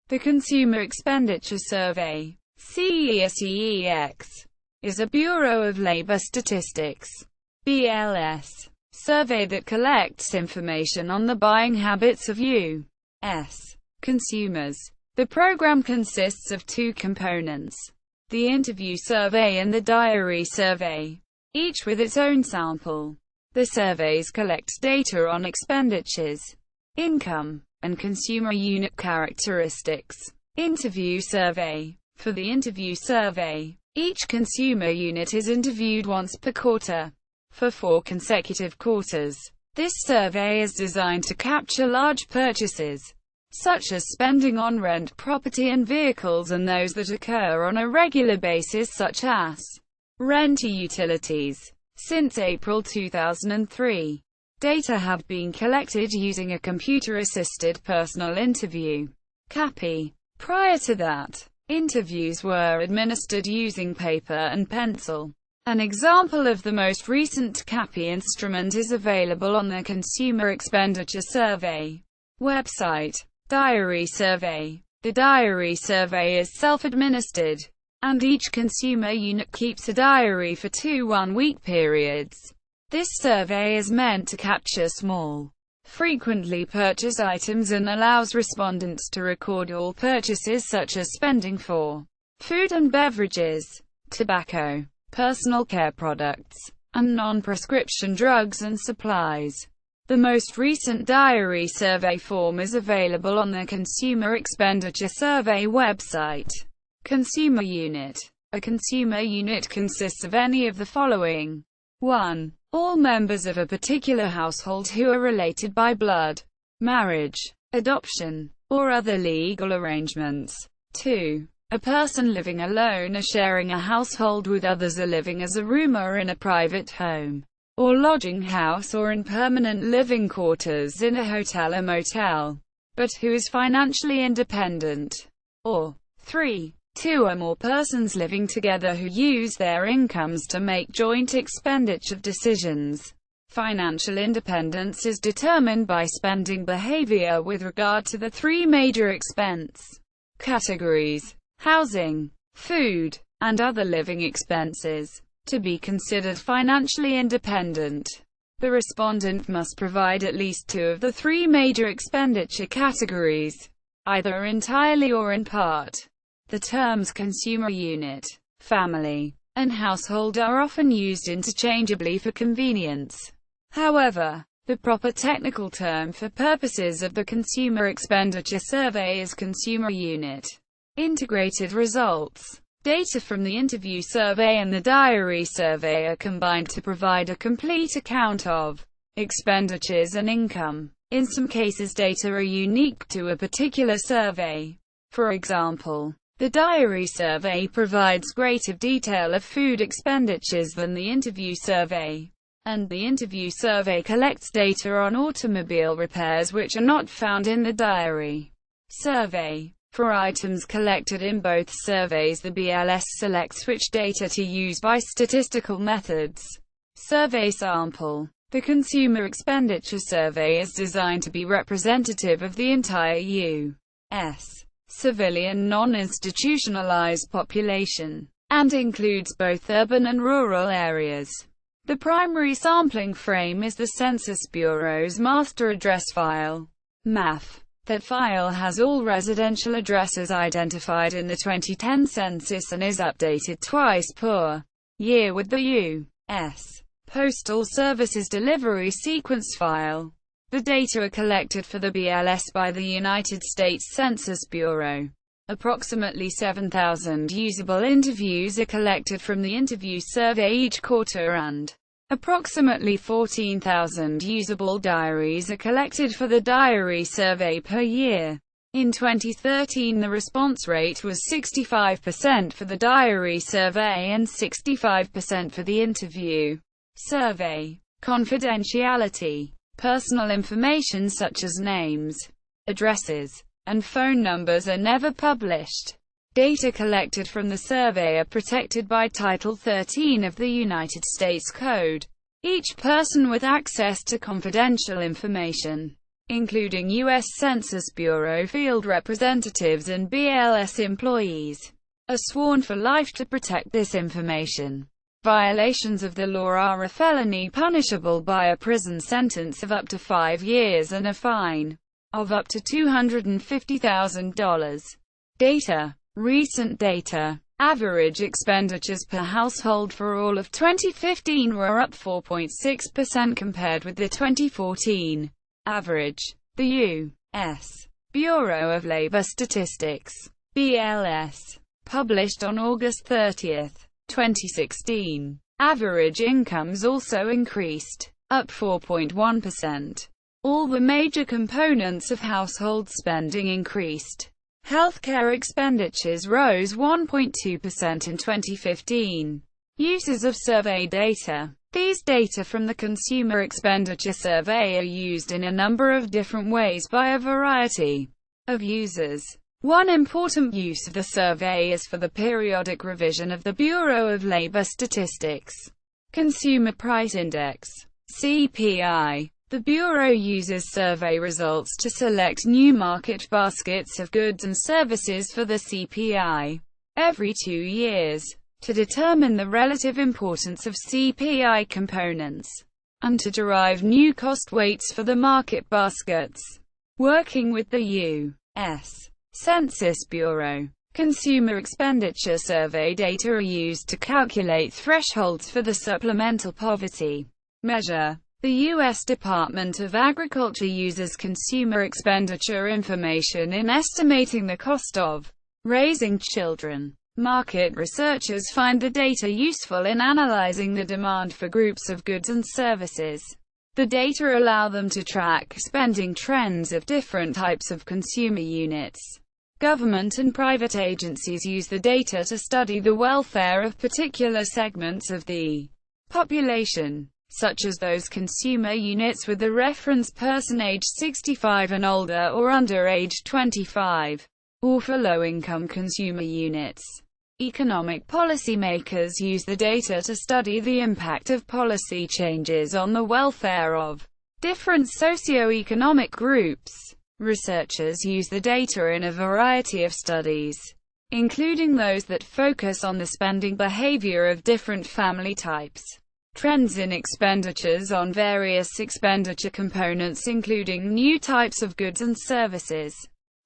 The Consumer Expenditure Survey (CEX) is a Bureau of Labor Statistics (BLS) survey that collects information on the buying habits of U.S. consumers. The program consists of two components: the interview survey and the diary survey, each with its own sample. The surveys collect data on expenditures, income, and consumer unit characteristics. Interview survey. For the interview survey, each consumer unit is interviewed once per quarter, for 4 consecutive quarters. This survey is designed to capture large purchases, such as spending on rent, property and vehicles, and those that occur on a regular basis, such as rent or utilities. Since April 2003, data have been collected using a computer-assisted personal interview (CAPI). Prior to that, interviews were administered using paper and pencil. An example of the most recent CAPI instrument is available on the Consumer Expenditure Survey website. Diary survey. The diary survey is self-administered, and each consumer unit keeps a diary for 2 one-week periods. This survey is meant to capture small, frequently purchased items and allows respondents to record all purchases such as spending for food and beverages, tobacco, personal care products, and non-prescription drugs and supplies. The most recent diary survey form is available on the Consumer Expenditure Survey website. Consumer unit. A consumer unit consists of any of the following. 1. All members of a particular household who are related by blood, marriage, adoption, or other legal arrangements. 2. A person living alone or sharing a household with others, or living as a room or in a private home or lodging house, or in permanent living quarters in a hotel or motel, but who is financially independent. Or 3. 2 or more persons living together who use their incomes to make joint expenditure decisions. Financial independence is determined by spending behavior with regard to the 3 major expense categories: housing, food, and other living expenses. To be considered financially independent, the respondent must provide at least 2 of the 3 major expenditure categories, either entirely or in part. The terms consumer unit, family, and household are often used interchangeably for convenience. However, the proper technical term for purposes of the Consumer Expenditure Survey is consumer unit. Integrated results. Data from the interview survey and the diary survey are combined to provide a complete account of expenditures and income. In some cases, data are unique to a particular survey. For example, the diary survey provides greater detail of food expenditures than the interview survey, and the interview survey collects data on automobile repairs which are not found in the diary survey. For items collected in both surveys, the BLS selects which data to use by statistical methods. Survey sample. The Consumer Expenditure Survey is designed to be representative of the entire U.S. civilian non-institutionalized population, and includes both urban and rural areas. The primary sampling frame is the Census Bureau's Master Address File, MAF. That file has all residential addresses identified in the 2010 census and is updated twice per year with the U.S. Postal Service's Delivery Sequence File. The data are collected for the BLS by the United States Census Bureau. Approximately 7,000 usable interviews are collected from the interview survey each quarter, and approximately 14,000 usable diaries are collected for the diary survey per year. In 2013, the response rate was 65% for the diary survey and 65% for the interview survey. Confidentiality. Personal information such as names, addresses, and phone numbers are never published. Data collected from the survey are protected by Title 13 of the United States Code. Each person with access to confidential information including U.S. Census Bureau field representatives and BLS employees, are sworn for life to protect this information. Violations of the law are a felony punishable by a prison sentence of up to 5 years and a fine of up to $250,000. Data. Recent data. Average expenditures per household for all of 2015 were up 4.6% compared with the 2014 average. The U.S. Bureau of Labor Statistics, BLS, published on August 30, 2016. Average incomes also increased, up 4.1%. All the major components of household spending increased. Healthcare expenditures rose 1.2% in 2015. Uses of survey data. These data from the Consumer Expenditure Survey are used in a number of different ways by a variety of users. One important use of the survey is for the periodic revision of the Bureau of Labor Statistics Consumer Price Index, CPI. The Bureau uses survey results to select new market baskets of goods and services for the CPI every 2 years, to determine the relative importance of CPI components, and to derive new cost weights for the market baskets. Working with the U.S. Census Bureau, Consumer Expenditure Survey data are used to calculate thresholds for the supplemental poverty measure. The U.S. Department of Agriculture uses consumer expenditure information in estimating the cost of raising children. Market researchers find the data useful in analyzing the demand for groups of goods and services. The data allow them to track spending trends of different types of consumer units. Government and private agencies use the data to study the welfare of particular segments of the population, such as those consumer units with the reference person age 65 and older or under age 25, or for low-income consumer units. Economic policymakers use the data to study the impact of policy changes on the welfare of different socio-economic groups. Researchers use the data in a variety of studies, including those that focus on the spending behavior of different family types. Trends in expenditures on various expenditure components including new types of goods and services,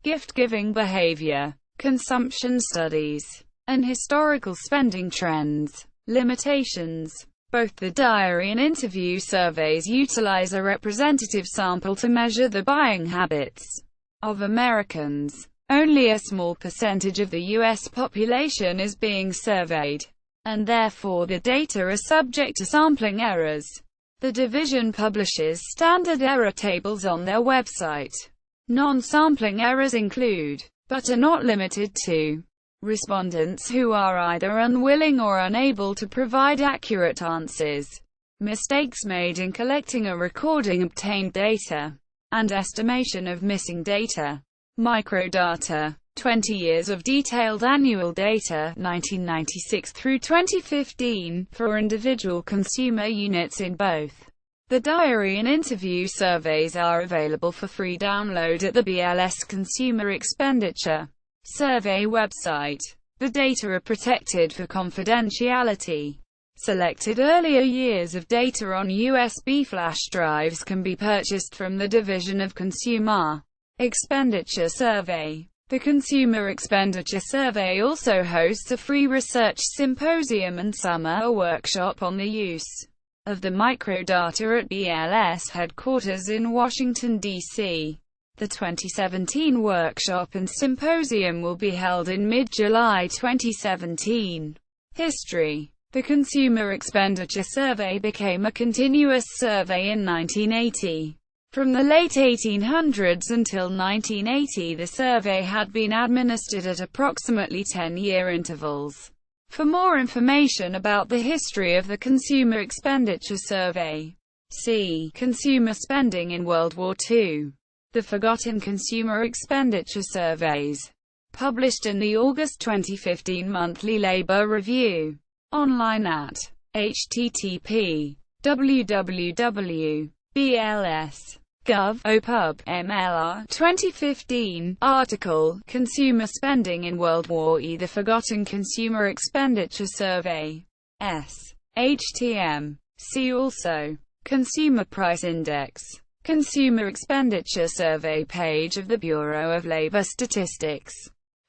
gift-giving behavior, consumption studies, and historical spending trends. Limitations. Both the diary and interview surveys utilize a representative sample to measure the buying habits of Americans. Only a small percentage of the U.S. population is being surveyed, and therefore the data are subject to sampling errors. The division publishes standard error tables on their website. Non-sampling errors include, but are not limited to, respondents who are either unwilling or unable to provide accurate answers, mistakes made in collecting or recording obtained data, and estimation of missing data. Microdata. 20 years of detailed annual data, 1996 through 2015, for individual consumer units in both. The diary and interview surveys are available for free download at the BLS Consumer Expenditure Survey website. The data are protected for confidentiality. Selected earlier years of data on USB flash drives can be purchased from the Division of Consumer Expenditure Survey. The Consumer Expenditure Survey also hosts a free research symposium and summer workshop on the use of the microdata at BLS headquarters in Washington, D.C. The 2017 workshop and symposium will be held in mid-July 2017. History. The Consumer Expenditure Survey became a continuous survey in 1980. From the late 1800s until 1980, the survey had been administered at approximately 10-year intervals. For more information about the history of the Consumer Expenditure Survey, see Consumer Spending in World War II. The Forgotten Consumer Expenditure Surveys. Published in the August 2015 Monthly Labor Review. Online at http://www.bls Gov. OPUB. MLR. 2015. Article, Consumer Spending in World War E. The Forgotten Consumer Expenditure Survey. S. HTM. See also. Consumer Price Index. Consumer Expenditure Survey page of the Bureau of Labor Statistics.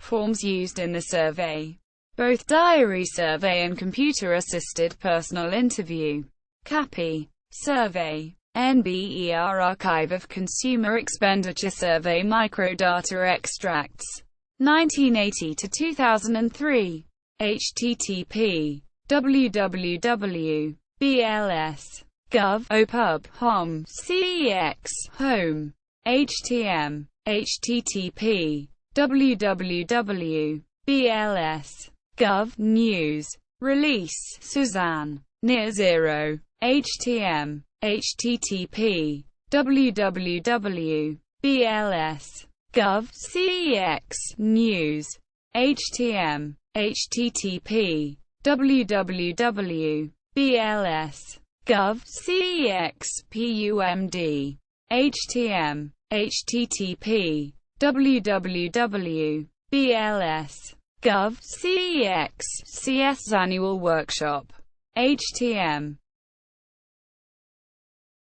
Forms used in the survey. Both diary survey and computer-assisted personal interview. CAPI. Survey. NBER Archive of Consumer Expenditure Survey Microdata Extracts. 1980 to 2003. http www.bls.gov. OPUB. HOM. CEX. Home. HTM. http www.bls.gov. News. Release. Suzanne. Near Zero. HTM. http www.bls.gov. CEX. News. HTM. http www.bls.gov. CEX. PUMD. HTM. http www.bls.gov. CEX. CS Annual Workshop. HTM.